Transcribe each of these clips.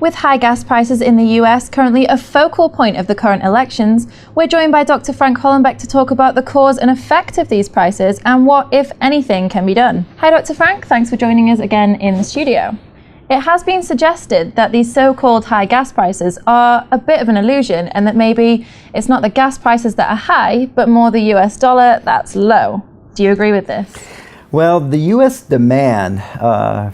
With high gas prices in the US currently a focal point of the current elections, we're joined by Dr. Frank Hollenbeck to talk about the cause and effect of these prices and what, if anything, can be done. Hi Dr. Frank, thanks for joining us again in the studio. It has been suggested that these so-called high gas prices are a bit of an illusion and that maybe it's not the gas prices that are high, but more the US dollar that's low. Do you agree with this? Well, the U.S. demand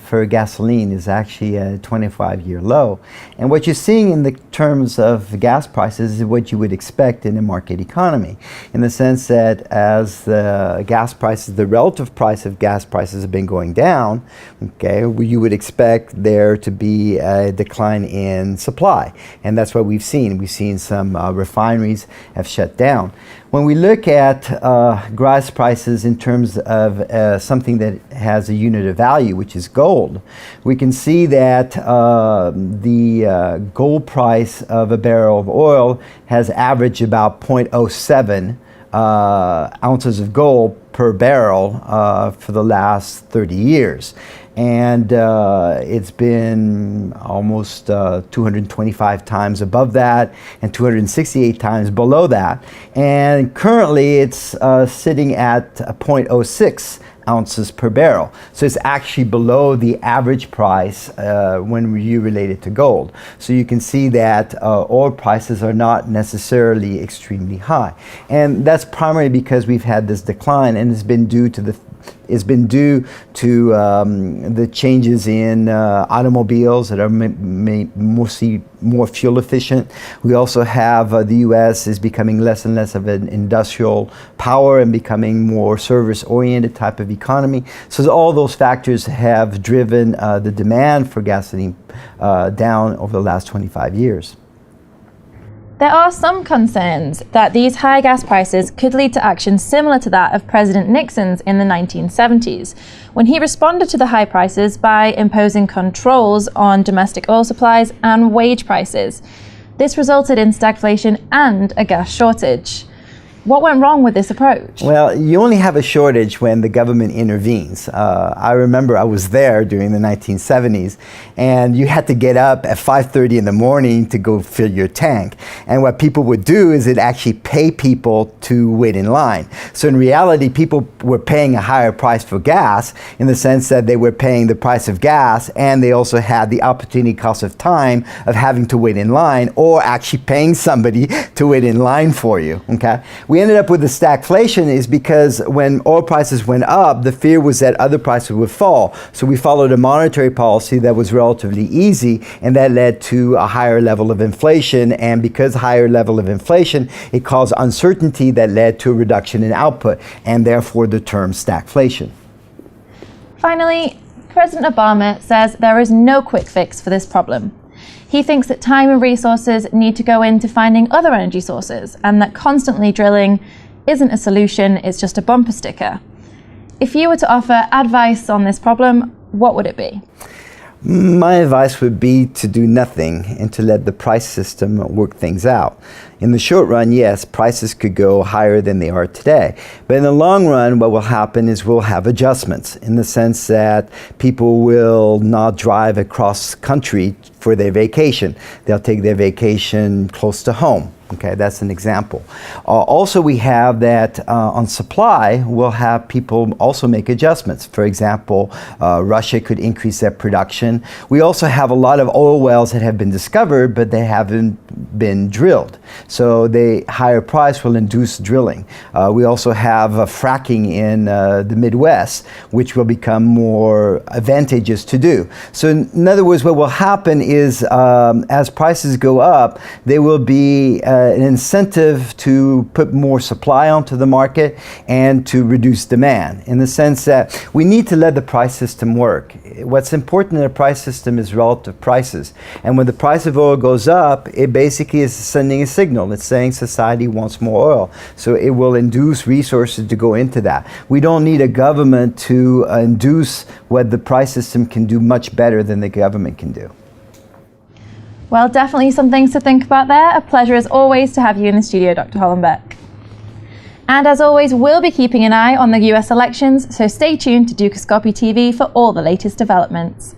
for gasoline is actually a 25-year low. And what you're seeing in the terms of gas prices is what you would expect in a market economy, in the sense that as the gas prices, the relative price of gas prices have been going down, okay, you would expect there to be a decline in supply. And that's what we've seen. We've seen some refineries have shut down. When we look at gas prices in terms of something that has a unit of value, which is gold, we can see that the gold price of a barrel of oil has averaged about 0.07 ounces of gold per barrel for the last 30 years. And it's been almost 225 times above that and 268 times below that. And currently it's sitting at 0.06 ounces per barrel. So it's actually below the average price when you relate it to gold. So you can see that oil prices are not necessarily extremely high. And that's primarily because we've had this decline, and it's been due to the changes in automobiles that are mostly more fuel efficient. We also have the U.S. is becoming less and less of an industrial power and becoming more service-oriented type of economy. So all those factors have driven the demand for gasoline down over the last 25 years. There are some concerns that these high gas prices could lead to action similar to that of President Nixon's in the 1970s, when he responded to the high prices by imposing controls on domestic oil supplies and wage prices. This resulted in stagflation and a gas shortage. What went wrong with this approach? Well, you only have a shortage when the government intervenes. I remember I was there during the 1970s, and you had to get up at 5:30 in the morning to go fill your tank. And what people would do is it actually pay people to wait in line. So in reality, people were paying a higher price for gas in the sense that they were paying the price of gas, and they also had the opportunity cost of time of having to wait in line or actually paying somebody to wait in line for you, okay? We ended up with the stagflation is because when oil prices went up, the fear was that other prices would fall. So we followed a monetary policy that was relatively easy, and that led to a higher level of inflation. And because higher level of inflation, it caused uncertainty that led to a reduction in output, and therefore the term stagflation. Finally, President Obama says there is no quick fix for this problem. He thinks that time and resources need to go into finding other energy sources, and that constantly drilling isn't a solution, it's just a bumper sticker. If you were to offer advice on this problem, what would it be? My advice would be to do nothing and to let the price system work things out. In the short run, yes, prices could go higher than they are today. But in the long run, what will happen is we'll have adjustments in the sense that people will not drive across country for their vacation. They'll take their vacation close to home. Okay, that's an example. Also, we have that on supply, we'll have people also make adjustments. For example, Russia could increase their production. We also have a lot of oil wells that have been discovered, but they haven't been drilled. So the higher price will induce drilling. We also have fracking in the Midwest, which will become more advantageous to do. So in other words, what will happen is as prices go up, there will be an incentive to put more supply onto the market and to reduce demand, in the sense that we need to let the price system work. What's important in a price system is relative prices. And when the price of oil goes up, it basically is sending a signal. It's saying society wants more oil. So it will induce resources to go into that. We don't need a government to induce what the price system can do much better than the government can do. Well, definitely some things to think about there. A pleasure as always to have you in the studio, Dr. Hollenbeck. And as always, we'll be keeping an eye on the US elections, so stay tuned to Dukascopy TV for all the latest developments.